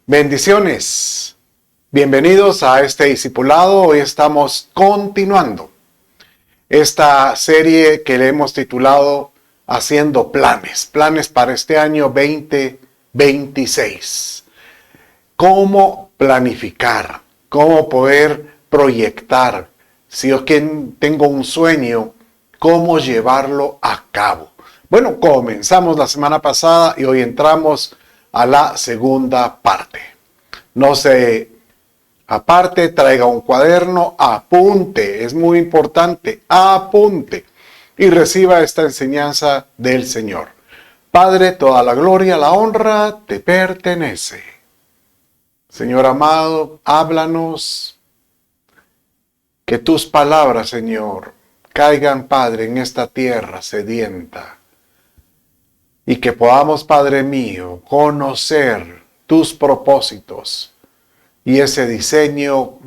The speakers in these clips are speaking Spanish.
Bendiciones. Bienvenidos a este discipulado. Hoy estamos continuando esta serie que le hemos titulado Haciendo planes para este año 2026. ¿Cómo planificar? ¿Cómo poder proyectar? Si yo tengo un sueño, ¿cómo llevarlo a cabo? Bueno, comenzamos la semana pasada y hoy entramos a la segunda parte. No se aparte, traiga un cuaderno, apunte, es muy importante, apunte y reciba esta enseñanza del Señor. Padre, toda la gloria, la honra te pertenece. Señor amado, háblanos, que tus palabras, Señor, caigan, Padre, en esta tierra sedienta. Y que podamos, Padre mío, conocer tus propósitos y ese diseño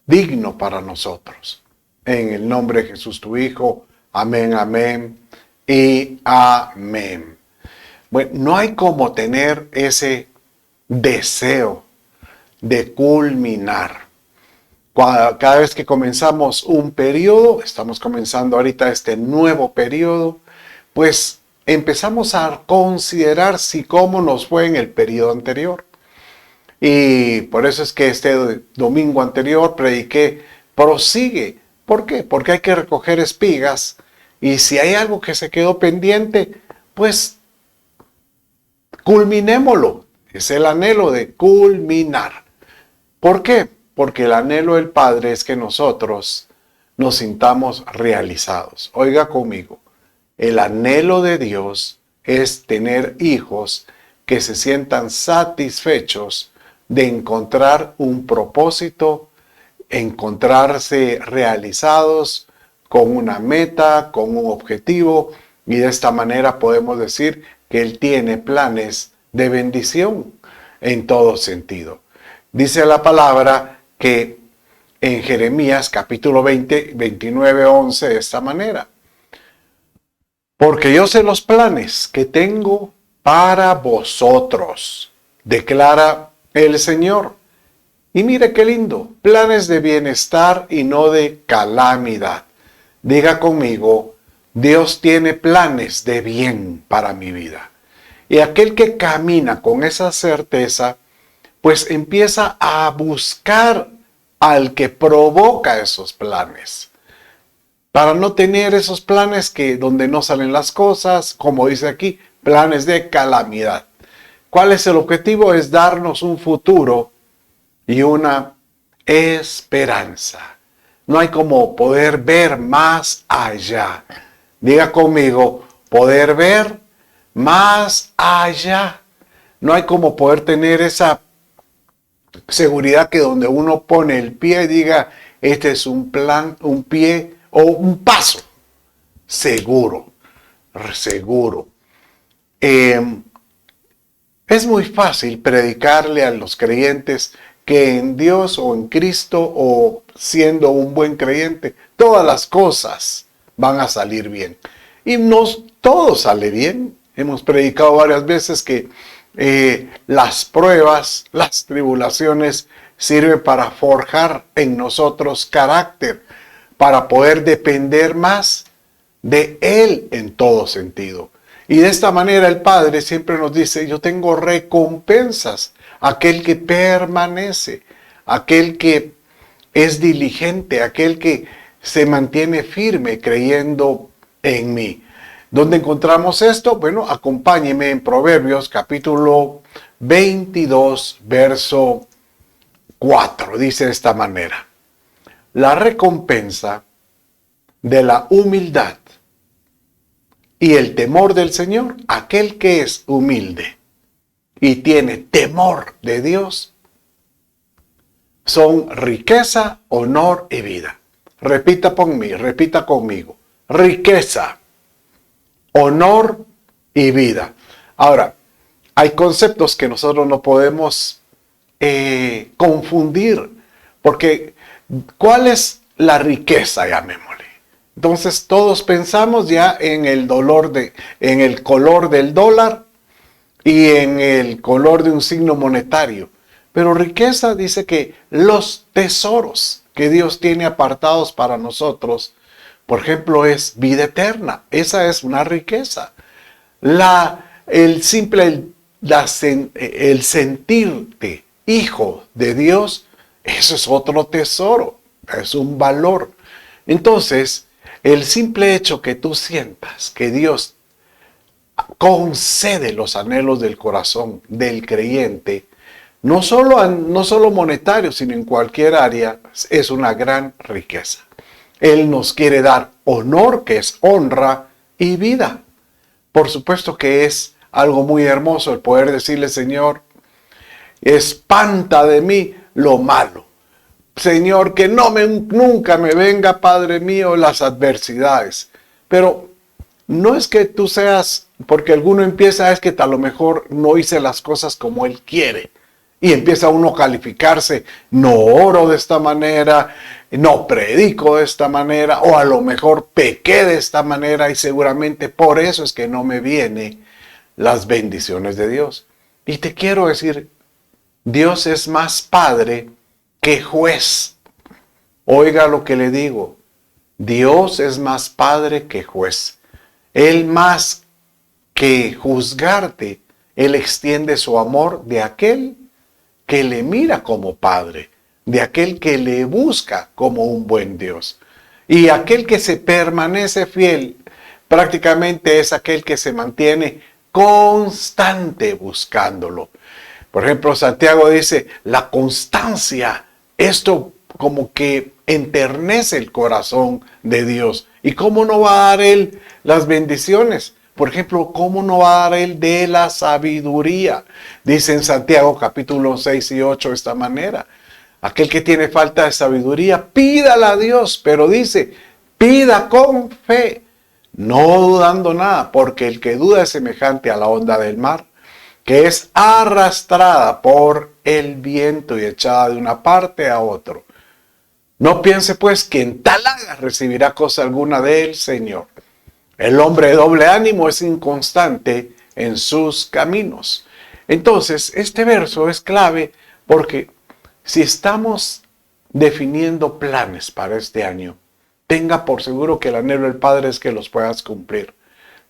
digno para nosotros. En el nombre de Jesús, tu Hijo. Amén, amén y amén. Bueno, no hay como tener ese deseo de culminar. Cada vez que comenzamos un periodo, estamos comenzando ahorita este nuevo periodo, pues empezamos a considerar cómo nos fue en el periodo anterior. Y por eso es que este domingo anterior prediqué, prosigue. ¿Por qué? Porque hay que recoger espigas y si hay algo que se quedó pendiente, pues culminémoslo. Es el anhelo de culminar. ¿Por qué? Porque el anhelo del Padre es que nosotros nos sintamos realizados. Oiga conmigo. El anhelo de Dios es tener hijos que se sientan satisfechos de encontrar un propósito, encontrarse realizados con una meta, con un objetivo, y de esta manera podemos decir que Él tiene planes de bendición en todo sentido. Dice la palabra que en Jeremías capítulo 20, 29, 11 de esta manera. Porque yo sé los planes que tengo para vosotros, declara el Señor. Y mire qué lindo, planes de bienestar y no de calamidad. Diga conmigo, Dios tiene planes de bien para mi vida. Y aquel que camina con esa certeza, pues empieza a buscar al que provoca esos planes. Para no tener esos planes que donde no salen las cosas, como dice aquí, planes de calamidad. ¿Cuál es el objetivo? Es darnos un futuro y una esperanza. No hay como poder ver más allá. Diga conmigo, poder ver más allá. No hay como poder tener esa seguridad que donde uno pone el pie diga, este es un plan, un pie o un paso seguro, seguro. Es muy fácil predicarle a los creyentes que en Dios o en Cristo o siendo un buen creyente, todas las cosas van a salir bien. Y no todo sale bien. Hemos predicado varias veces que las pruebas, las tribulaciones sirven para forjar en nosotros carácter, para poder depender más de Él en todo sentido. Y de esta manera el Padre siempre nos dice, yo tengo recompensas. Aquel que permanece, aquel que es diligente, aquel que se mantiene firme creyendo en mí. ¿Dónde encontramos esto? Bueno, acompáñeme en Proverbios capítulo 22, verso 4. Dice de esta manera. La recompensa de la humildad y el temor del Señor, aquel que es humilde y tiene temor de Dios, son riqueza, honor y vida. Repita conmigo. Riqueza, honor y vida. Ahora, hay conceptos que nosotros no podemos confundir, porque ¿cuál es la riqueza? Llamémosle. Entonces todos pensamos ya en el color del dólar y en el color de un signo monetario. Pero riqueza dice que los tesoros que Dios tiene apartados para nosotros, por ejemplo, es vida eterna. Esa es una riqueza. El sentirte hijo de Dios, eso es otro tesoro, es un valor. Entonces, el simple hecho que tú sientas que Dios concede los anhelos del corazón del creyente, no solo monetario, sino en cualquier área, es una gran riqueza. Él nos quiere dar honor, que es honra, y vida. Por supuesto que es algo muy hermoso el poder decirle, Señor, espanta de mí lo malo. Señor, que nunca me venga, Padre mío, las adversidades. Pero no es que tú seas, porque alguno empieza, es que a lo mejor no hice las cosas como Él quiere. Y empieza uno a calificarse, no oro de esta manera, no predico de esta manera, o a lo mejor pequé de esta manera y seguramente por eso es que no me vienen las bendiciones de Dios. Y te quiero decir, Dios es más padre que juez. Oiga lo que le digo, Dios es más padre que juez. Él más que juzgarte, Él extiende su amor de aquel que le mira como padre, de aquel que le busca como un buen Dios. Y aquel que se permanece fiel, prácticamente es aquel que se mantiene constante buscándolo. Por ejemplo, Santiago dice, la constancia, esto como que enternece el corazón de Dios. ¿Y cómo no va a dar Él las bendiciones? Por ejemplo, ¿cómo no va a dar Él de la sabiduría? Dice en Santiago capítulo 6 y 8 de esta manera. Aquel que tiene falta de sabiduría, pídala a Dios. Pero dice, pida con fe, no dudando nada. Porque el que duda es semejante a la onda del mar, que es arrastrada por el viento y echada de una parte a otro. No piense pues que en tal haga recibirá cosa alguna del Señor. El hombre de doble ánimo es inconstante en sus caminos. Entonces, este verso es clave porque si estamos definiendo planes para este año, tenga por seguro que el anhelo del Padre es que los puedas cumplir.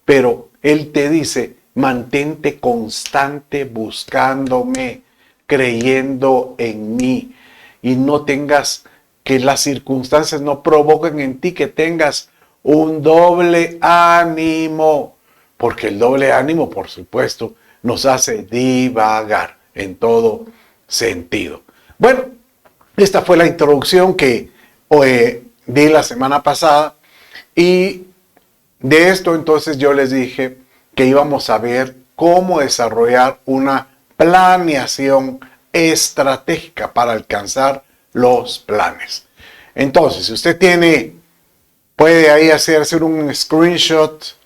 Pero Él te dice, mantente constante buscándome, creyendo en mí. Y no tengas, que las circunstancias no provoquen en ti que tengas un doble ánimo, porque el doble ánimo, por supuesto, nos hace divagar en todo sentido. Bueno, esta fue la introducción que di la semana pasada y de esto entonces yo les dije que íbamos a ver cómo desarrollar una planeación estratégica para alcanzar los planes. Entonces, si usted puede ahí hacer un screenshot,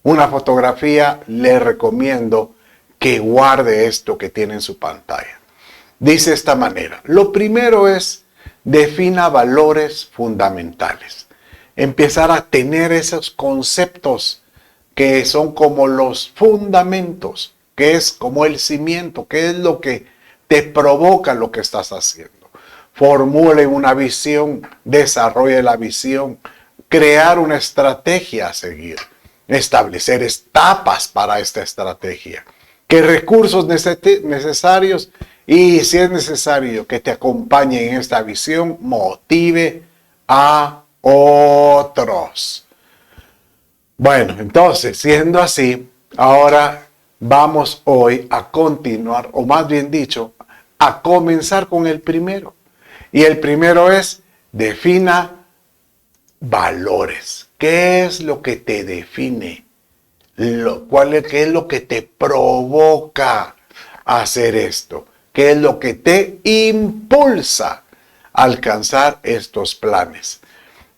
una fotografía, le recomiendo que guarde esto que tiene en su pantalla. Dice de esta manera, lo primero es, defina valores fundamentales. Empezar a tener esos conceptos que son como los fundamentos, que es como el cimiento, que es lo que te provoca lo que estás haciendo. Formule una visión, desarrolle la visión, crear una estrategia a seguir, establecer etapas para esta estrategia, qué recursos necesarios y si es necesario que te acompañe en esta visión, motive a otros. Bueno, entonces, siendo así, ahora vamos hoy a continuar, o más bien dicho, a comenzar con el primero. Y el primero es, defina valores. ¿Qué es lo que te define? ¿Qué es lo que te provoca a hacer esto? ¿Qué es lo que te impulsa a alcanzar estos planes?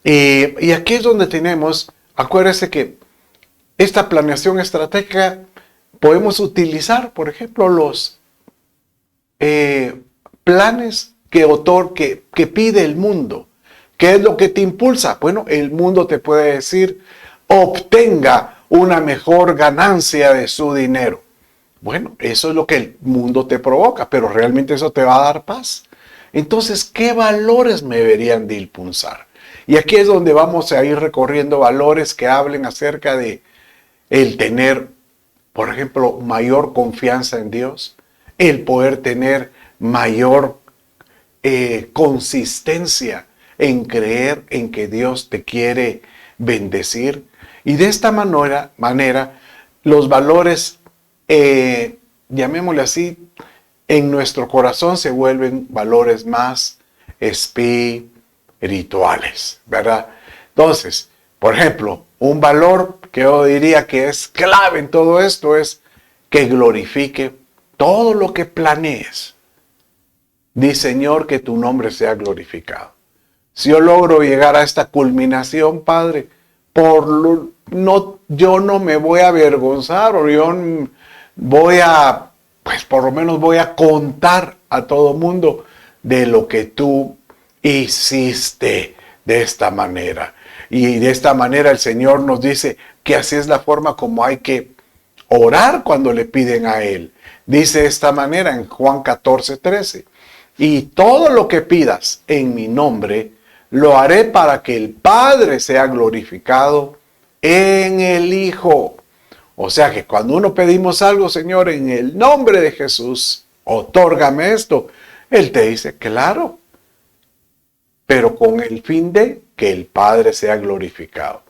Y aquí es donde tenemos, acuérdese que esta planeación estratégica podemos utilizar, por ejemplo, los planes que pide el mundo. ¿Qué es lo que te impulsa? Bueno, el mundo te puede decir, obtenga una mejor ganancia de su dinero. Bueno, eso es lo que el mundo te provoca, pero realmente eso te va a dar paz. Entonces, ¿qué valores me deberían de impulsar? Y aquí es donde vamos a ir recorriendo valores que hablen acerca de el tener, por ejemplo, mayor confianza en Dios, el poder tener mayor consistencia en creer en que Dios te quiere bendecir. Y de esta manera los valores, llamémosle así, en nuestro corazón se vuelven valores más espirituales, ¿verdad? Entonces, por ejemplo, un valor que yo diría que es clave en todo esto es que glorifique todo lo que planees. Di, Señor, que tu nombre sea glorificado. Si yo logro llegar a esta culminación, Padre, yo no me voy a avergonzar, o yo voy a, pues por lo menos voy a contar a todo mundo de lo que tú hiciste de esta manera. Y de esta manera el Señor nos dice que así es la forma como hay que orar cuando le piden a Él. Dice de esta manera en Juan 14:13. Y todo lo que pidas en mi nombre, lo haré para que el Padre sea glorificado en el Hijo. O sea que cuando uno pedimos algo, Señor, en el nombre de Jesús, otórgame esto. Él te dice, claro, pero con el fin de que el Padre sea glorificado.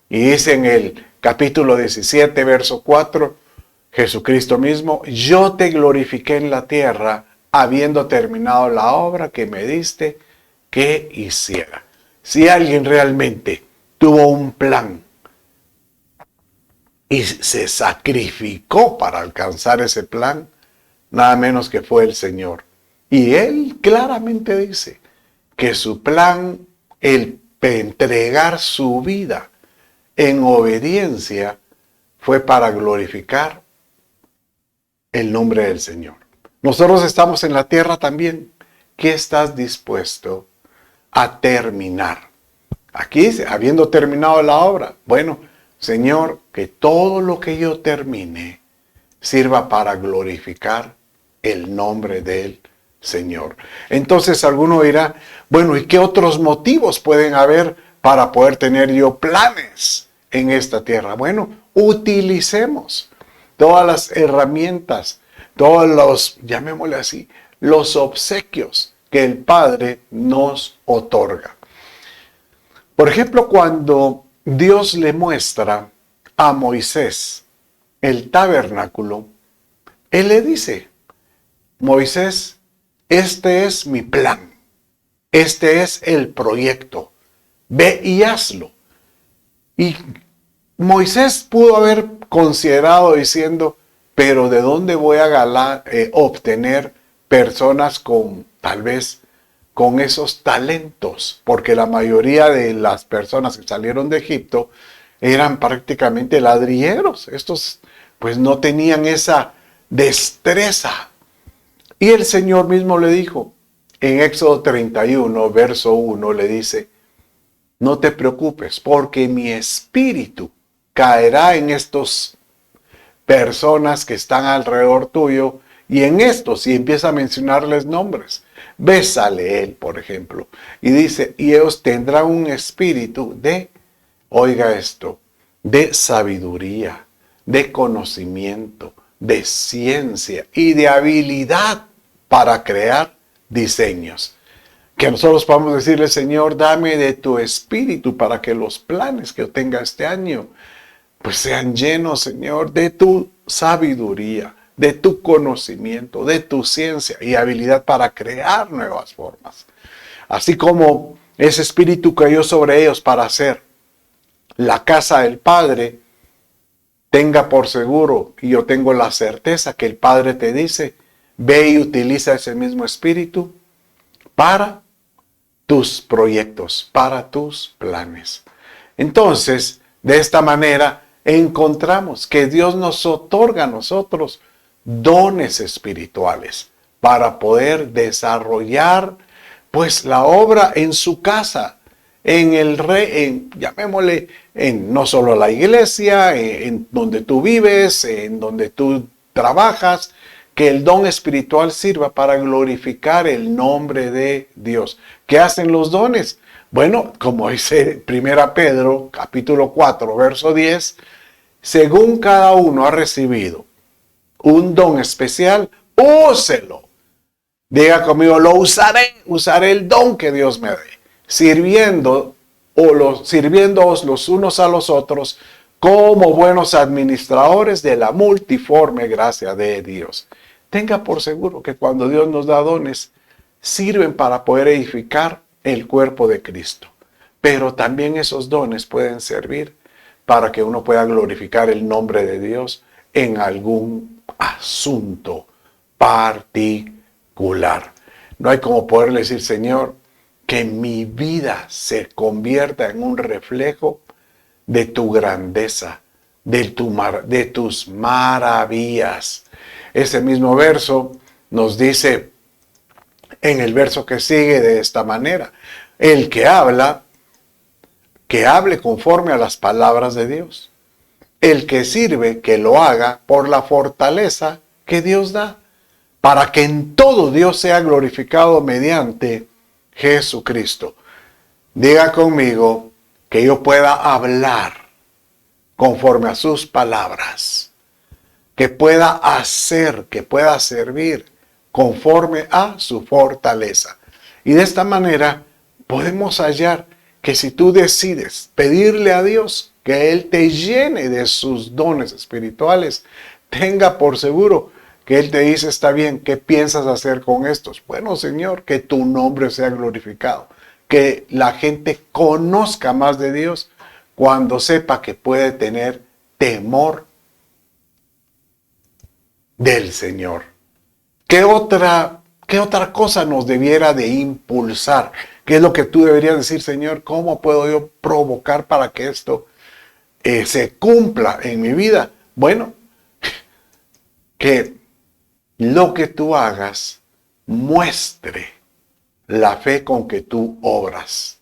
Y dice en el capítulo 17, verso 4, Jesucristo mismo, yo te glorifiqué en la tierra, habiendo terminado la obra que me diste que hiciera. Si alguien realmente tuvo un plan y se sacrificó para alcanzar ese plan, nada menos que fue el Señor. Y Él claramente dice que su plan, el entregar su vida en obediencia, fue para glorificar el nombre del Señor. Nosotros estamos en la tierra también. ¿Qué estás dispuesto a terminar? Aquí dice, habiendo terminado la obra. Bueno, Señor, que todo lo que yo termine sirva para glorificar el nombre del Señor. Entonces alguno dirá, bueno, ¿y qué otros motivos pueden haber para poder tener yo planes en esta tierra? Bueno, utilicemos todas las herramientas, todos los, llamémosle así, los obsequios que el Padre nos otorga. Por ejemplo, cuando Dios le muestra a Moisés el tabernáculo, Él le dice, Moisés, este es mi plan, este es el proyecto, ve y hazlo. Y Moisés pudo haber considerado diciendo, pero ¿de dónde voy a obtener personas con tal vez con esos talentos? Porque la mayoría de las personas que salieron de Egipto eran prácticamente ladrilleros. Estos pues no tenían esa destreza. Y el Señor mismo le dijo, en Éxodo 31, verso 1, le dice, no te preocupes, porque mi espíritu caerá en estos personas que están alrededor tuyo y en estos, y empieza a mencionarles nombres. Bezaleel, por ejemplo, y dice, y ellos tendrán un espíritu de, oiga esto, de sabiduría, de conocimiento, de ciencia y de habilidad para crear diseños. Que nosotros podamos decirle, Señor, dame de tu espíritu para que los planes que yo tenga este año pues sean llenos, Señor, de tu sabiduría, de tu conocimiento, de tu ciencia y habilidad para crear nuevas formas. Así como ese espíritu cayó sobre ellos para hacer la casa del Padre, tenga por seguro, y yo tengo la certeza que el Padre te dice, ve y utiliza ese mismo espíritu para tus proyectos, para tus planes. Entonces, de esta manera, encontramos que Dios nos otorga a nosotros dones espirituales para poder desarrollar pues la obra en su casa, en el rey, llamémosle, en no solo la iglesia, en donde tú vives, en donde tú trabajas, que el don espiritual sirva para glorificar el nombre de Dios. ¿Qué hacen los dones? Bueno, como dice 1 Pedro, capítulo 4, verso 10, según cada uno ha recibido un don especial, úselo. Diga conmigo, lo usaré el don que Dios me dé, sirviéndoos los unos a los otros como buenos administradores de la multiforme gracia de Dios. Tenga por seguro que cuando Dios nos da dones, sirven para poder edificar el cuerpo de Cristo. Pero también esos dones pueden servir para que uno pueda glorificar el nombre de Dios en algún asunto particular. No hay como poderle decir, Señor, que mi vida se convierta en un reflejo de tu grandeza, de tus maravillas. Ese mismo verso nos dice en el verso que sigue de esta manera: el que habla, que hable conforme a las palabras de Dios. El que sirve, que lo haga por la fortaleza que Dios da, para que en todo Dios sea glorificado mediante Jesucristo. Diga conmigo, que yo pueda hablar conforme a sus palabras, que pueda hacer, que pueda servir conforme a su fortaleza. Y de esta manera podemos hallar que si tú decides pedirle a Dios que Él te llene de sus dones espirituales, tenga por seguro que Él te dice, está bien, ¿qué piensas hacer con estos? Bueno, Señor, que tu nombre sea glorificado, que la gente conozca más de Dios cuando sepa que puede tener temor del Señor. ¿Qué otra cosa nos debiera de impulsar? ¿Qué es lo que tú deberías decir, Señor? ¿Cómo puedo yo provocar para que esto se cumpla en mi vida? Bueno, que lo que tú hagas muestre la fe con que tú obras.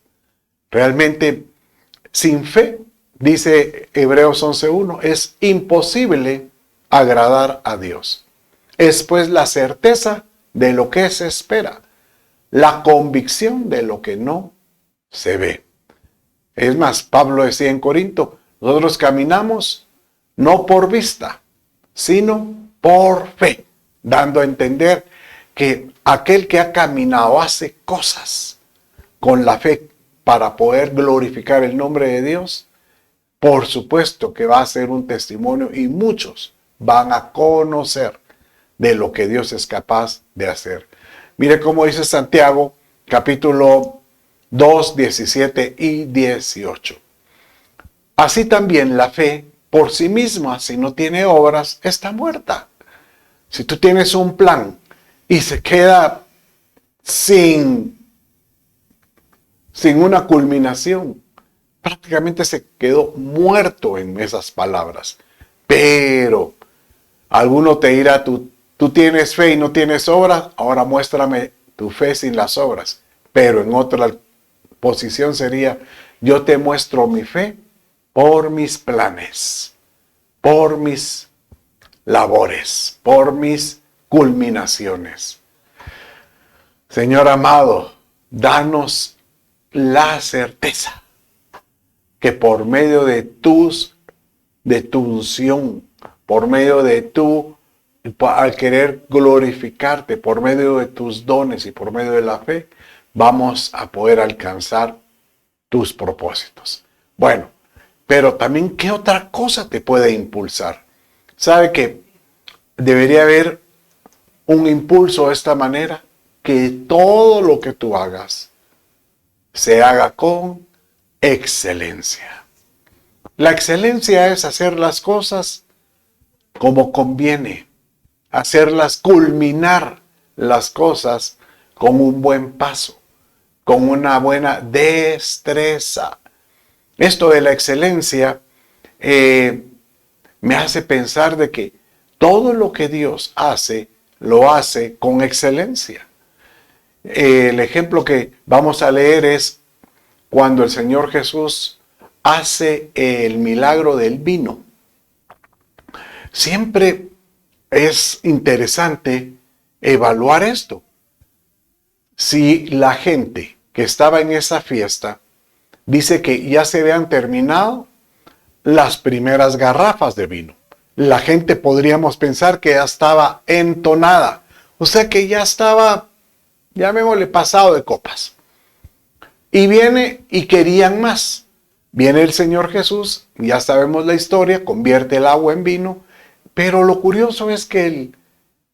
Realmente, sin fe, dice Hebreos 11:1, es imposible agradar a Dios. Es pues la certeza de lo que se espera, la convicción de lo que no se ve. Es más, Pablo decía en Corinto, nosotros caminamos no por vista, sino por fe, dando a entender que aquel que ha caminado hace cosas con la fe para poder glorificar el nombre de Dios, por supuesto que va a ser un testimonio y muchos van a conocer de lo que Dios es capaz de hacer. Mire cómo dice Santiago, capítulo 2, 17 y 18. Así también la fe por sí misma, si no tiene obras, está muerta. Si tú tienes un plan y se queda sin una culminación, prácticamente se quedó muerto en esas palabras. Pero alguno te dirá, tú tienes fe y no tienes obras, ahora muéstrame tu fe sin las obras. Pero en otra posición sería, yo te muestro mi fe por mis planes, por mis labores, por mis culminaciones. Señor amado, danos la certeza que por medio de tu unción, por medio de al querer glorificarte, por medio de tus dones y por medio de la fe, vamos a poder alcanzar tus propósitos. Bueno, pero también, ¿qué otra cosa te puede impulsar? ¿Sabe que debería haber un impulso de esta manera? Que todo lo que tú hagas se haga con excelencia. La excelencia es hacer las cosas como conviene, hacerlas culminar las cosas con un buen paso, con una buena destreza. Esto de la excelencia me hace pensar de que todo lo que Dios hace, lo hace con excelencia. El ejemplo que vamos a leer es cuando el Señor Jesús hace el milagro del vino. Siempre es interesante evaluar esto. Si la gente que estaba en esa fiesta dice que ya se habían terminado las primeras garrafas de vino, la gente podríamos pensar que ya estaba entonada, o sea que ya estaba, llamémosle, pasado de copas. Y viene y querían más. Viene el Señor Jesús, ya sabemos la historia, convierte el agua en vino, pero lo curioso es que el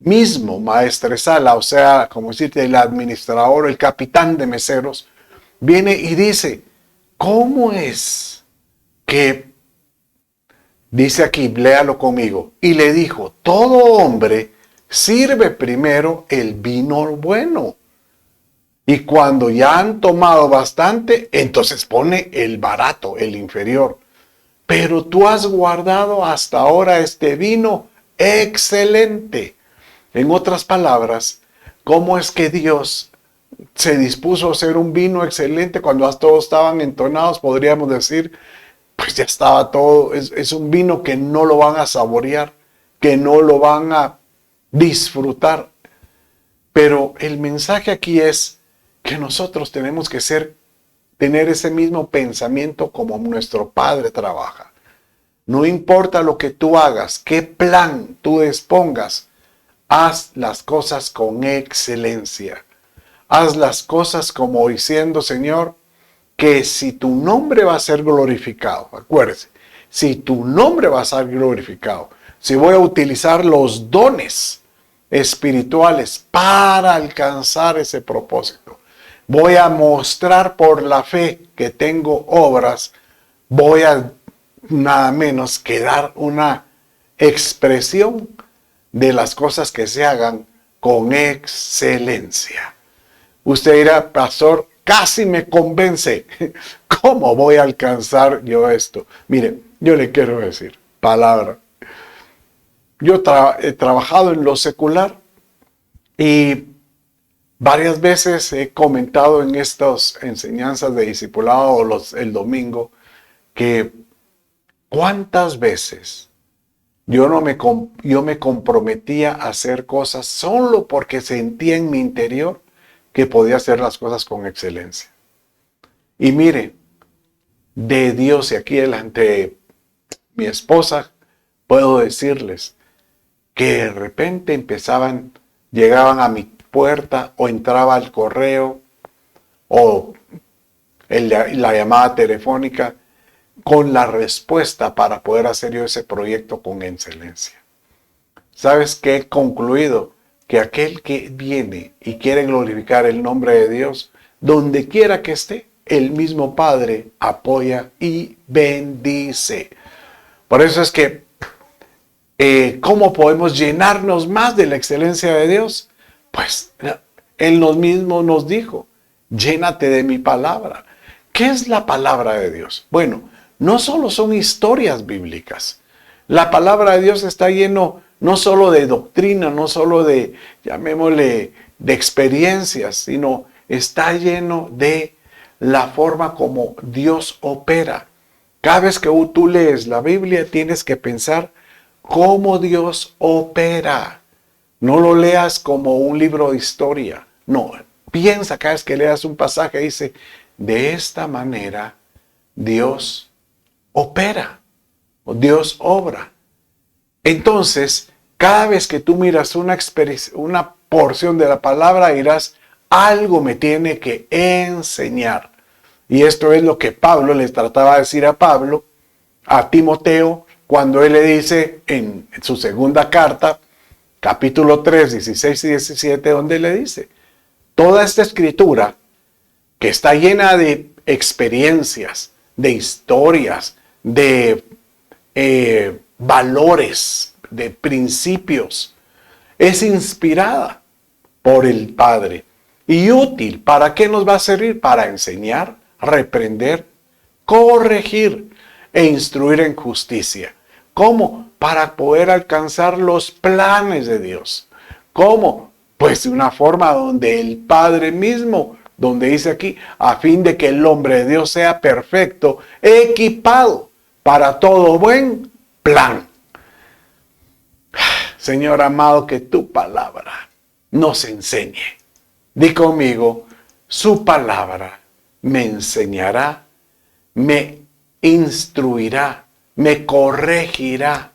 mismo maestresala, o sea, como decirte, el administrador, el capitán de meseros, viene y dice, ¿cómo es que, dice aquí, léalo conmigo, y le dijo, todo hombre sirve primero el vino bueno, y cuando ya han tomado bastante, entonces pone el barato, el inferior. Pero tú has guardado hasta ahora este vino excelente. En otras palabras, ¿cómo es que Dios se dispuso a hacer un vino excelente cuando todos estaban entonados? Podríamos decir, pues ya estaba todo, es un vino que no lo van a saborear, que no lo van a disfrutar. Pero el mensaje aquí es que nosotros tenemos que tener ese mismo pensamiento como nuestro Padre trabaja. No importa lo que tú hagas, qué plan tú dispongas, haz las cosas con excelencia. Haz las cosas como diciendo, Señor, que si tu nombre va a ser glorificado, acuérdese, si tu nombre va a ser glorificado, si voy a utilizar los dones espirituales para alcanzar ese propósito, voy a mostrar por la fe que tengo obras, voy a nada menos que dar una expresión de las cosas que se hagan con excelencia. Usted dirá, pastor, casi me convence. ¿Cómo voy a alcanzar yo esto? Mire, yo le quiero decir, palabra. Yo he trabajado en lo secular y varias veces he comentado en estas enseñanzas de discipulado o el domingo que cuántas veces yo me comprometía a hacer cosas solo porque sentía en mi interior que podía hacer las cosas con excelencia. Y mire, de Dios y aquí delante de mi esposa, puedo decirles que de repente llegaban a mi puerta o entraba al correo o la llamada telefónica con la respuesta para poder hacer yo ese proyecto con excelencia. ¿Sabes qué he concluido? Que aquel que viene y quiere glorificar el nombre de Dios, donde quiera que esté, el mismo Padre apoya y bendice. Por eso es que, ¿cómo podemos llenarnos más de la excelencia de Dios? Pues Él mismo nos dijo, llénate de mi palabra. ¿Qué es la palabra de Dios? Bueno, no solo son historias bíblicas. La palabra de Dios está lleno no solo de doctrina, no solo de, llamémosle, de experiencias, sino está lleno de la forma como Dios opera. Cada vez que tú lees la Biblia tienes que pensar cómo Dios opera. No lo leas como un libro de historia. No, piensa cada vez que leas un pasaje, dice, de esta manera Dios opera, o Dios obra. Entonces, cada vez que tú miras una porción de la palabra, dirás, algo me tiene que enseñar. Y esto es lo que Pablo les trataba de decir a Timoteo, cuando él le dice en su segunda carta, capítulo 3, 16 y 17, donde le dice, toda esta escritura que está llena de experiencias, de historias, de valores, de principios, es inspirada por el Padre y útil. ¿Para qué nos va a servir? Para enseñar, reprender, corregir e instruir en justicia. ¿Cómo? Para poder alcanzar los planes de Dios. ¿Cómo? Pues de una forma donde el Padre mismo, donde dice aquí, a fin de que el hombre de Dios sea perfecto, equipado para todo buen plan. Señor amado, que tu palabra nos enseñe. Di conmigo, su palabra me enseñará, me instruirá, me corregirá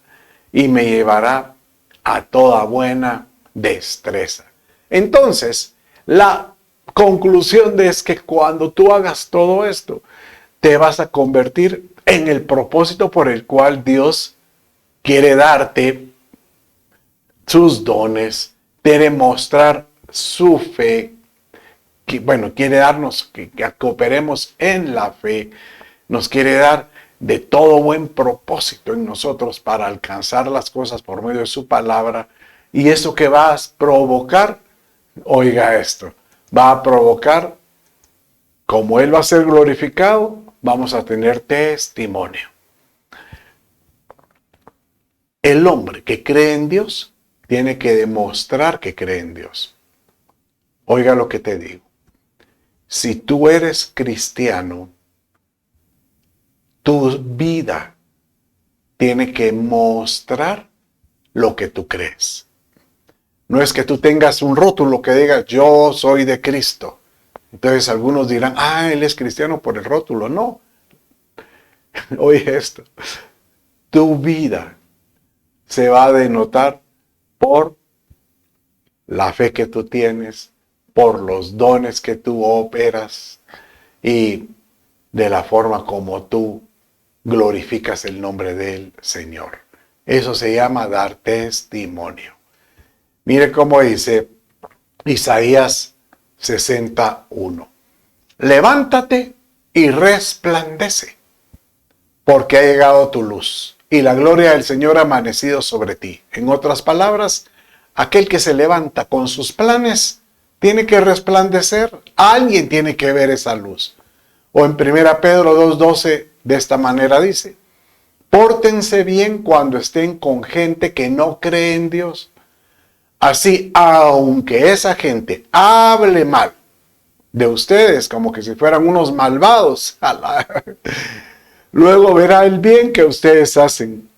y me llevará a toda buena destreza. Entonces, la conclusión es que cuando tú hagas todo esto, te vas a convertir en el propósito por el cual Dios quiere darte sus dones, quiere mostrar su fe, quiere darnos que cooperemos en la fe, nos quiere dar de todo buen propósito en nosotros para alcanzar las cosas por medio de su palabra. Y eso que va a provocar, oiga esto, va a provocar, como Él va a ser glorificado, vamos a tener testimonio. El hombre que cree en Dios tiene que demostrar que cree en Dios. Oiga lo que te digo. Si tú eres cristiano, tu vida tiene que mostrar lo que tú crees. No es que tú tengas un rótulo que diga, yo soy de Cristo. Entonces algunos dirán, él es cristiano por el rótulo. No. Oye esto. Tu vida se va a denotar por la fe que tú tienes, por los dones que tú operas y de la forma como tú glorificas el nombre del Señor. Eso se llama dar testimonio. Mire cómo dice Isaías 61. Levántate y resplandece, porque ha llegado tu luz y la gloria del Señor ha amanecido sobre ti. En otras palabras, aquel que se levanta con sus planes tiene que resplandecer. Alguien tiene que ver esa luz. O en 1 Pedro 2:12 de esta manera dice, pórtense bien cuando estén con gente que no cree en Dios. Así, aunque esa gente hable mal de ustedes, como que si fueran unos malvados, luego verá el bien que ustedes hacen.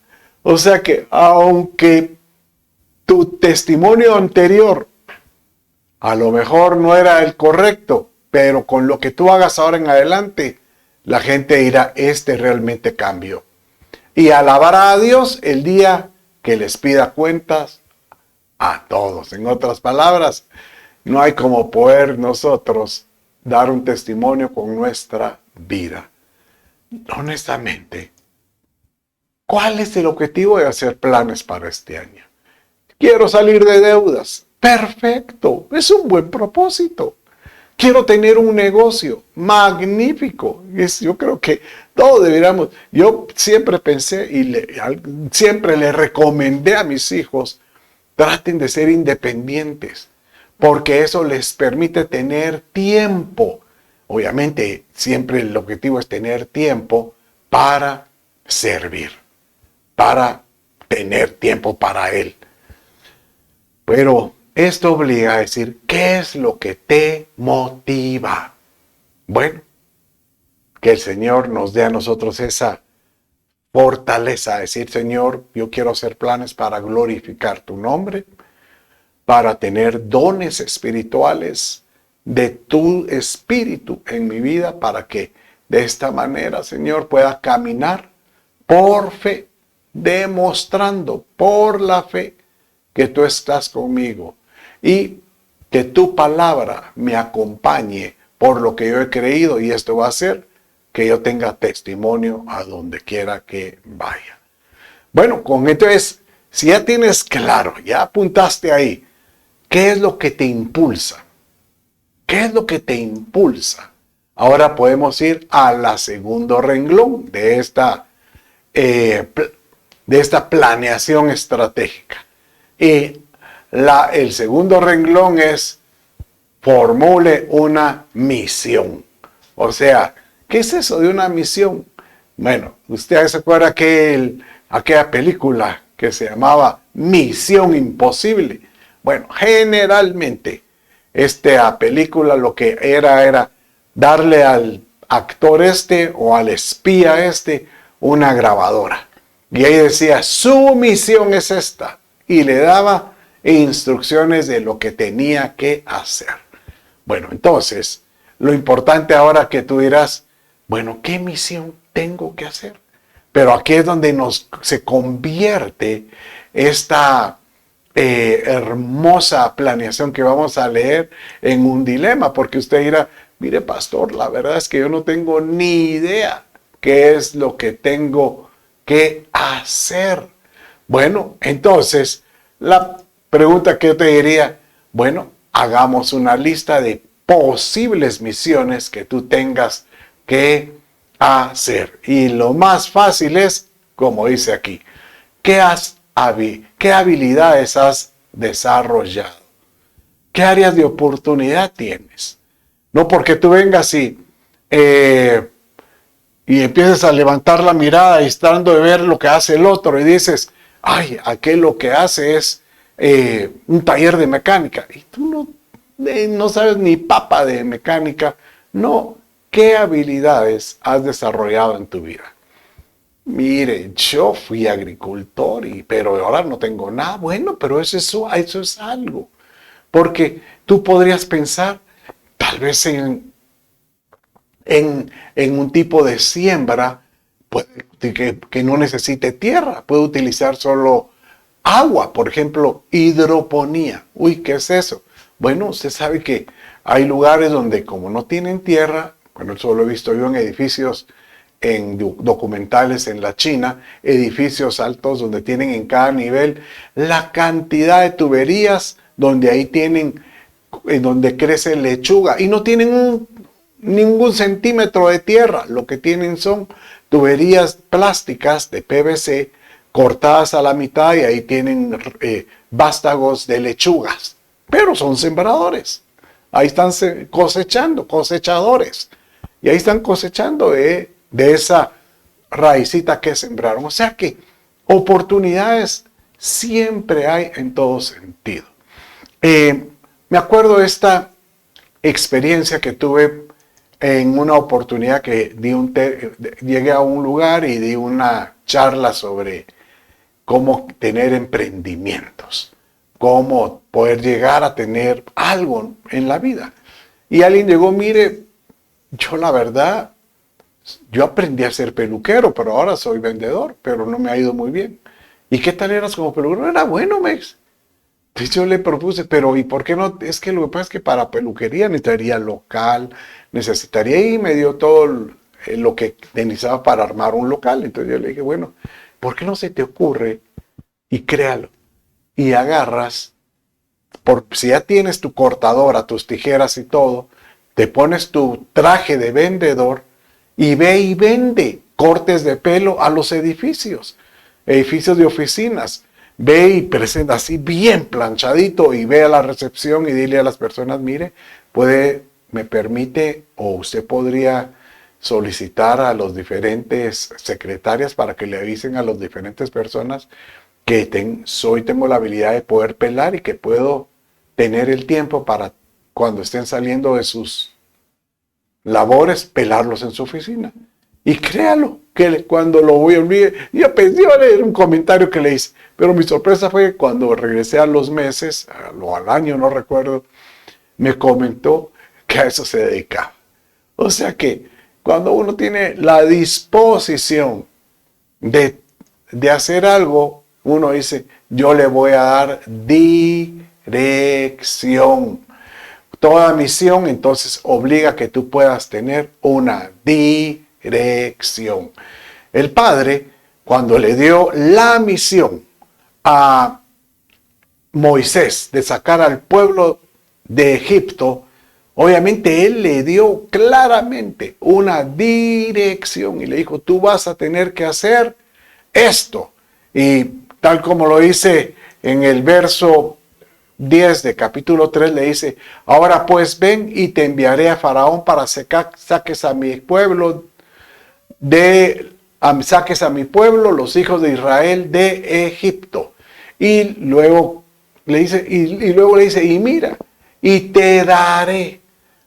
O sea que, aunque tu testimonio anterior a lo mejor no era el correcto, pero con lo que tú hagas ahora en adelante, la gente dirá, este realmente cambió. Y alabará a Dios el día que les pida cuentas a todos. En otras palabras, no hay como poder nosotros dar un testimonio con nuestra vida. Honestamente, ¿cuál es el objetivo de hacer planes para este año? Quiero salir de deudas. Perfecto, es un buen propósito. Quiero tener un negocio magnífico. Yo creo que todos deberíamos. Yo siempre pensé y siempre le recomendé a mis hijos, traten de ser independientes, porque eso les permite tener tiempo. Obviamente, siempre el objetivo es tener tiempo para servir, para tener tiempo para Él. Pero esto obliga a decir, ¿qué es lo que te motiva? Bueno, que el Señor nos dé a nosotros esa fortaleza, decir, Señor, yo quiero hacer planes para glorificar tu nombre, para tener dones espirituales de tu espíritu en mi vida, para que de esta manera, Señor, pueda caminar por fe, demostrando por la fe que tú estás conmigo y que tu palabra me acompañe por lo que yo he creído, y esto va a hacer que yo tenga testimonio a donde quiera que vaya. Bueno, con esto si ya tienes claro, ya apuntaste ahí, ¿qué es lo que te impulsa? ¿Qué es lo que te impulsa? Ahora podemos ir a la segundo renglón de esta planeación estratégica. Y el segundo renglón es formule una misión. O sea, ¿qué es eso de una misión? Bueno, usted se acuerda aquella película que se llamaba Misión Imposible. Bueno, generalmente esta película lo que era darle al actor o al espía una grabadora. Y ahí decía, su misión es esta. y le daba instrucciones de lo que tenía que hacer. Bueno, entonces, lo importante ahora que tú dirás, bueno, ¿qué misión tengo que hacer? Pero aquí es donde se convierte esta hermosa planeación que vamos a leer en un dilema, porque usted dirá, mire pastor, la verdad es que yo no tengo ni idea qué es lo que tengo que hacer. Bueno, entonces, la pregunta que yo te diría, bueno, hagamos una lista de posibles misiones que tú tengas que hacer. Y lo más fácil es, como dice aquí, ¿qué habilidades has desarrollado? ¿Qué áreas de oportunidad tienes? No porque tú vengas y empieces a levantar la mirada y estando de ver lo que hace el otro y dices, ay, aquel lo que hace es un taller de mecánica. Y tú no sabes ni papa de mecánica. No, ¿qué habilidades has desarrollado en tu vida? Mire, yo fui agricultor, pero ahora no tengo nada. Bueno, pero eso es algo. Porque tú podrías pensar tal vez en un tipo de siembra que no necesite tierra. Puede utilizar solo agua, por ejemplo, hidroponía. Uy, ¿qué es eso? Bueno, usted sabe que hay lugares donde como no tienen tierra, bueno, eso lo he visto yo en edificios, en documentales en la China, edificios altos donde tienen en cada nivel la cantidad de tuberías donde ahí tienen, donde crece lechuga y no tienen ningún centímetro de tierra. Lo que tienen son tuberías plásticas de PVC cortadas a la mitad y ahí tienen vástagos de lechugas. Pero son sembradores. Ahí están cosechadores. Y ahí están cosechando de esa raicita que sembraron. O sea que oportunidades siempre hay en todo sentido. Me acuerdo de esta experiencia que tuve en una oportunidad que llegué a un lugar y di una charla sobre cómo tener emprendimientos, cómo poder llegar a tener algo en la vida. Y alguien llegó, mire, yo la verdad, yo aprendí a ser peluquero, pero ahora soy vendedor, pero no me ha ido muy bien. ¿Y qué tal eras como peluquero? Era bueno, Mex. Entonces yo le propuse, pero ¿y por qué no? Es que lo que pasa es que para peluquería necesitaría local, necesitaría, y me dio todo lo que necesitaba para armar un local. Entonces yo le dije, bueno, ¿por qué no se te ocurre y créalo? Y agarras, si ya tienes tu cortadora, tus tijeras y todo, te pones tu traje de vendedor y ve y vende cortes de pelo a los edificios de oficinas. Ve y presenta así bien planchadito y ve a la recepción y dile a las personas, mire, me permite o usted podría solicitar a los diferentes secretarias para que le avisen a las diferentes personas que tengo la habilidad de poder pelar y que puedo tener el tiempo para cuando estén saliendo de sus labores, pelarlos en su oficina. Y créalo, que cuando lo voy a olvidar, yo pensé a leer un comentario que le hice, pero mi sorpresa fue que cuando regresé a los meses, al año, no recuerdo, me comentó que a eso se dedicaba. O sea que cuando uno tiene la disposición de hacer algo, uno dice, yo le voy a dar dirección. Toda misión entonces obliga a que tú puedas tener una dirección. El Padre, cuando le dio la misión a Moisés de sacar al pueblo de Egipto, obviamente Él le dio claramente una dirección y le dijo, tú vas a tener que hacer esto. Y tal como lo dice en el verso 10 de capítulo 3, le dice, ahora pues ven y te enviaré a Faraón para saques a mi pueblo saques a mi pueblo, los hijos de Israel, de Egipto. Y luego le dice, y mira, y te daré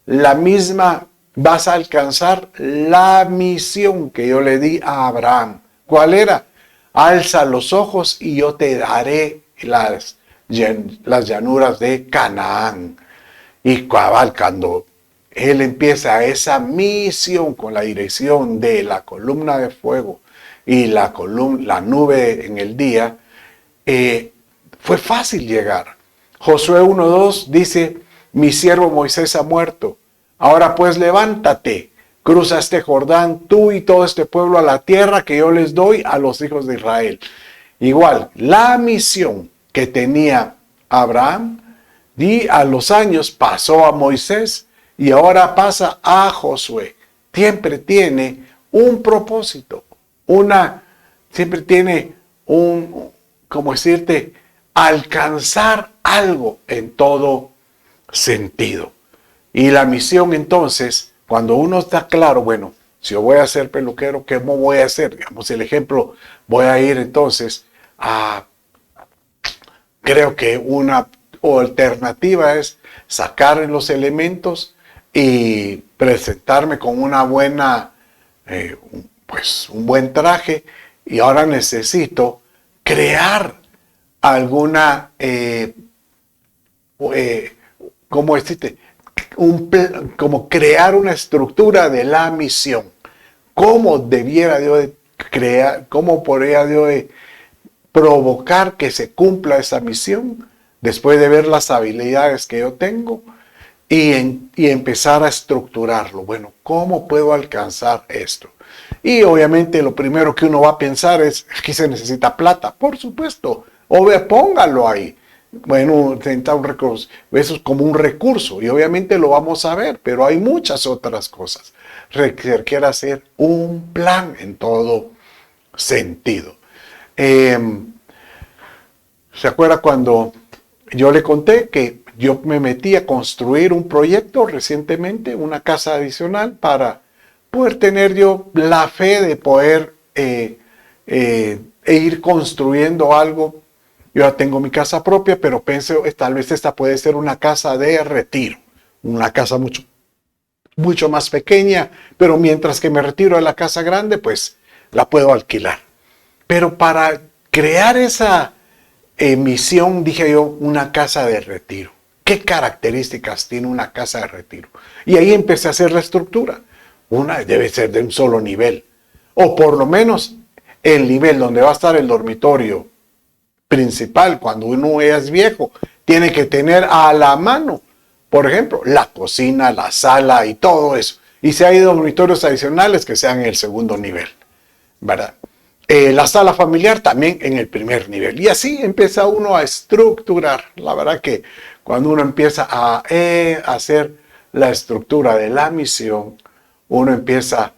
la misma, vas a alcanzar la misión que yo le di a Abraham. ¿Cuál era? Alza los ojos y yo te daré y las llanuras de Canaán. Y cabalcando, él empieza esa misión con la dirección de la columna de fuego y la nube en el día. Fue fácil llegar. Josué 1:2 dice: mi siervo Moisés ha muerto. Ahora pues levántate, cruza este Jordán, tú y todo este pueblo, a la tierra que yo les doy a los hijos de Israel. Igual, la misión que tenía Abraham, a los años pasó a Moisés y ahora pasa a Josué. Siempre tiene un propósito, siempre tiene como decirte, alcanzar algo en todo sentido. Y la misión entonces, cuando uno está claro, bueno, si yo voy a ser peluquero, ¿qué voy a hacer? Digamos el ejemplo, voy a ir entonces creo que una alternativa es sacar los elementos y presentarme con una buena, un buen traje, y ahora necesito crear alguna, ¿cómo decirte? Como crear una estructura de la misión. ¿Cómo debiera yo de crear, cómo podría yo de provocar que se cumpla esa misión después de ver las habilidades que yo tengo y empezar a estructurarlo? Bueno, ¿cómo puedo alcanzar esto? Y obviamente lo primero que uno va a pensar es que se necesita plata. Por supuesto, póngalo ahí. Bueno, tenta un recurso. Eso es como un recurso y obviamente lo vamos a ver, pero hay muchas otras cosas. Requiere hacer un plan en todo sentido. ¿Se acuerda cuando yo le conté que yo me metí a construir un proyecto recientemente, una casa adicional, para poder tener yo la fe de poder ir construyendo algo? Yo ya tengo mi casa propia, pero pensé, tal vez esta puede ser una casa de retiro, una casa mucho más pequeña, pero mientras que me retiro de la casa grande, pues la puedo alquilar. Pero para crear esa misión, dije yo, una casa de retiro. ¿Qué características tiene una casa de retiro? Y ahí empecé a hacer la estructura. Una debe ser de un solo nivel, o por lo menos el nivel donde va a estar el dormitorio principal. Cuando uno es viejo, tiene que tener a la mano, por ejemplo, la cocina, la sala y todo eso. Y si hay dormitorios adicionales, que sean en el segundo nivel, ¿verdad? La sala familiar también en el primer nivel. Y así empieza uno a estructurar. La verdad que cuando uno empieza a hacer la estructura de la misión, uno empieza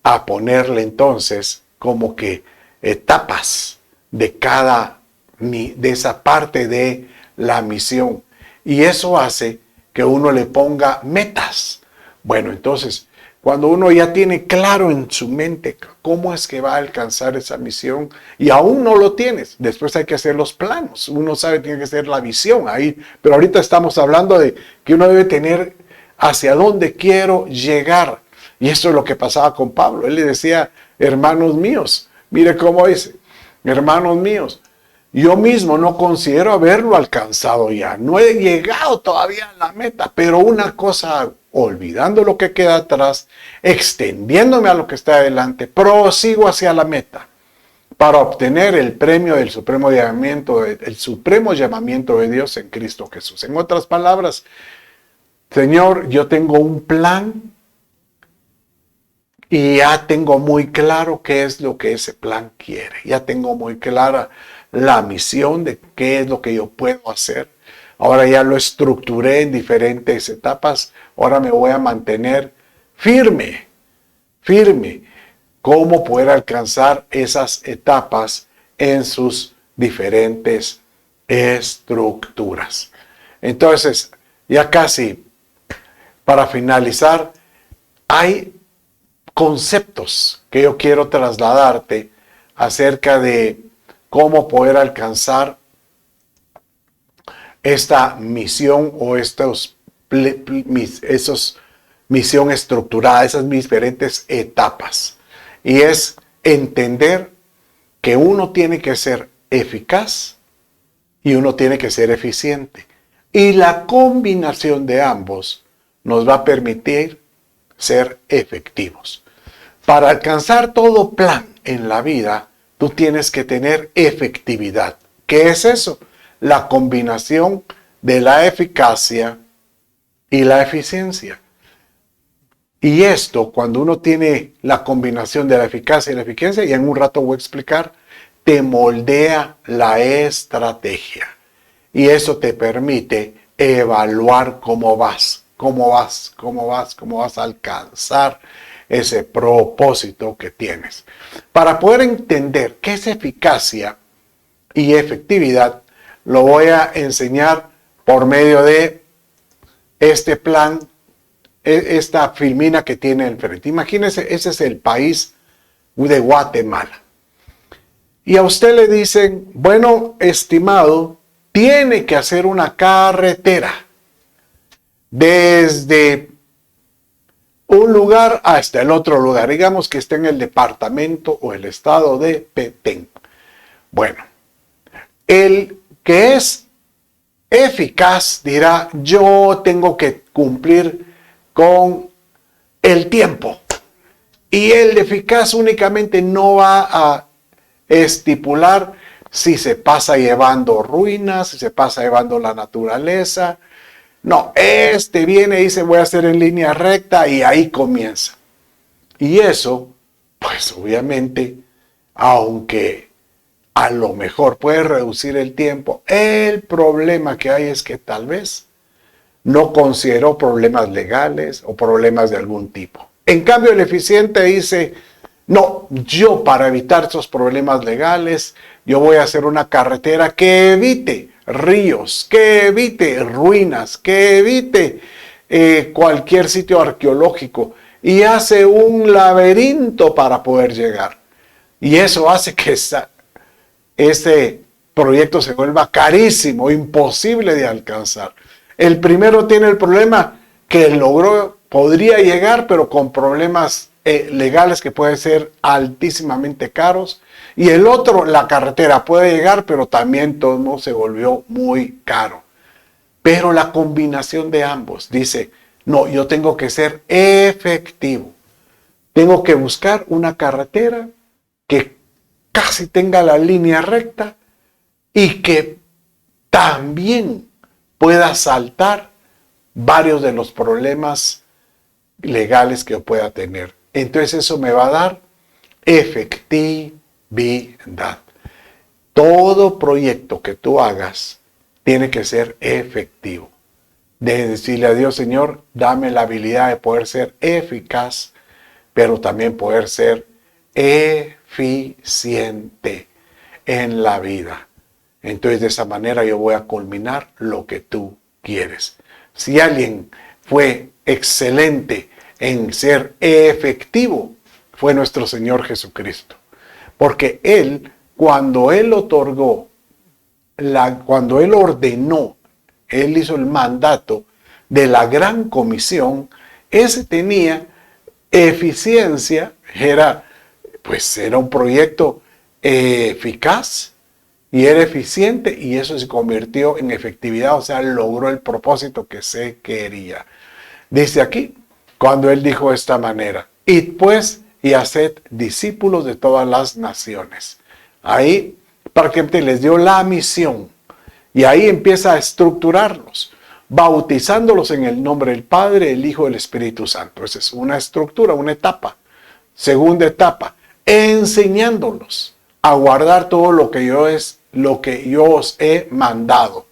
a ponerle entonces como que etapas de esa parte de la misión. Y eso hace que uno le ponga metas. Bueno, entonces, cuando uno ya tiene claro en su mente cómo es que va a alcanzar esa misión, y aún no lo tienes, después hay que hacer los planos. Uno sabe, tiene que ser la visión ahí. Pero ahorita estamos hablando de que uno debe tener hacia dónde quiero llegar. Y eso es lo que pasaba con Pablo. Él le decía: hermanos míos, mire cómo dice, hermanos míos, yo mismo no considero haberlo alcanzado ya. No he llegado todavía a la meta, pero una cosa hago, olvidando lo que queda atrás, extendiéndome a lo que está adelante, prosigo hacia la meta para obtener el premio del supremo llamamiento de Dios en Cristo Jesús. En otras palabras, Señor, yo tengo un plan y ya tengo muy claro qué es lo que ese plan quiere. Ya tengo muy clara la misión de qué es lo que yo puedo hacer. Ahora ya lo estructuré en diferentes etapas. Ahora me voy a mantener firme. ¿Cómo poder alcanzar esas etapas en sus diferentes estructuras? Entonces, ya casi para finalizar, hay conceptos que yo quiero trasladarte acerca de cómo poder alcanzar esta misión o misión estructurada, esas diferentes etapas. Y es entender que uno tiene que ser eficaz y uno tiene que ser eficiente. Y la combinación de ambos nos va a permitir ser efectivos. Para alcanzar todo plan en la vida, tú tienes que tener efectividad. ¿Qué es eso? La combinación de la eficacia y la eficiencia. Y esto, cuando uno tiene la combinación de la eficacia y la eficiencia, y en un rato voy a explicar, te moldea la estrategia. Y eso te permite evaluar cómo vas a alcanzar ese propósito que tienes. Para poder entender qué es eficacia y efectividad, lo voy a enseñar por medio de este plan, esta filmina que tiene enfrente. Imagínense, ese es el país de Guatemala. Y a usted le dicen, bueno, estimado, tiene que hacer una carretera desde un lugar hasta el otro lugar. Digamos que esté en el departamento o el estado de Petén. Bueno, el que es eficaz dirá, yo tengo que cumplir con el tiempo. Y el eficaz únicamente no va a estipular si se pasa llevando ruinas, si se pasa llevando la naturaleza. No, este viene y dice voy a hacer en línea recta y ahí comienza. Y eso, pues obviamente, aunque a lo mejor puede reducir el tiempo, el problema que hay es que tal vez no consideró problemas legales o problemas de algún tipo. En cambio, el eficiente dice, no, yo para evitar esos problemas legales, yo voy a hacer una carretera que evite ríos, que evite ruinas, que evite cualquier sitio arqueológico y hace un laberinto para poder llegar. Y eso hace que ese proyecto se vuelva carísimo, imposible de alcanzar. El primero tiene el problema que podría llegar, pero con problemas legales que pueden ser altísimamente caros. Y el otro, la carretera puede llegar, pero también todo se volvió muy caro. Pero la combinación de ambos dice, no, yo tengo que ser efectivo. Tengo que buscar una carretera que casi tenga la línea recta y que también pueda saltar varios de los problemas legales que yo pueda tener. Entonces eso me va a dar efectividad. Todo proyecto que tú hagas tiene que ser efectivo. De decirle a Dios, Señor, dame la habilidad de poder ser eficaz, pero también poder ser eficiente en la vida. Entonces de esa manera yo voy a culminar lo que tú quieres. Si alguien fue excelente en ser efectivo, fue nuestro Señor Jesucristo. Porque Él, cuando Él otorgó, cuando Él ordenó, Él hizo el mandato de la gran comisión, ese tenía eficiencia, era un proyecto eficaz y era eficiente, y eso se convirtió en efectividad, o sea, logró el propósito que se quería. Dice aquí, cuando Él dijo de esta manera, id pues y haced discípulos de todas las naciones. Ahí prácticamente les dio la misión y ahí empieza a estructurarlos, bautizándolos en el nombre del Padre, el Hijo y el Espíritu Santo. Esa es una estructura, una etapa. Segunda etapa, enseñándolos a guardar todo lo que yo os he mandado.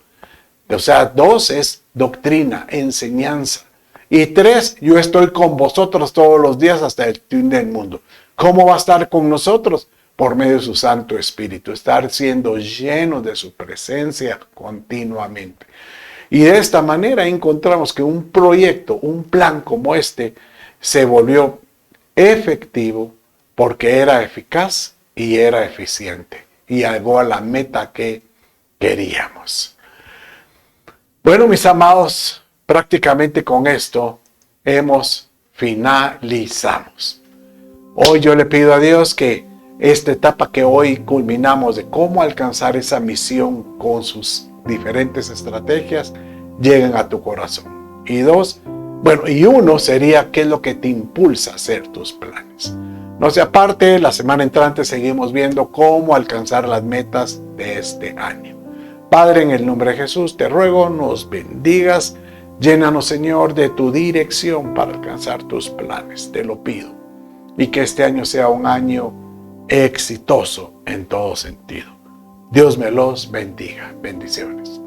O sea, 2 es doctrina, enseñanza. Y 3, yo estoy con vosotros todos los días hasta el fin del mundo. ¿Cómo va a estar con nosotros? Por medio de su Santo Espíritu, estar siendo llenos de su presencia continuamente. Y de esta manera encontramos que un proyecto, un plan como este, se volvió efectivo porque era eficaz y era eficiente. Y llegó a la meta que queríamos. Bueno, mis amados, prácticamente con esto finalizamos. Hoy yo le pido a Dios que esta etapa que hoy culminamos de cómo alcanzar esa misión con sus diferentes estrategias lleguen a tu corazón. Y dos, y uno sería qué es lo que te impulsa a hacer tus planes. No se aparte, la semana entrante seguimos viendo cómo alcanzar las metas de este año. Padre, en el nombre de Jesús, te ruego, nos bendigas. Llénanos, Señor, de tu dirección para alcanzar tus planes. Te lo pido. Y que este año sea un año exitoso en todo sentido. Dios me los bendiga. Bendiciones.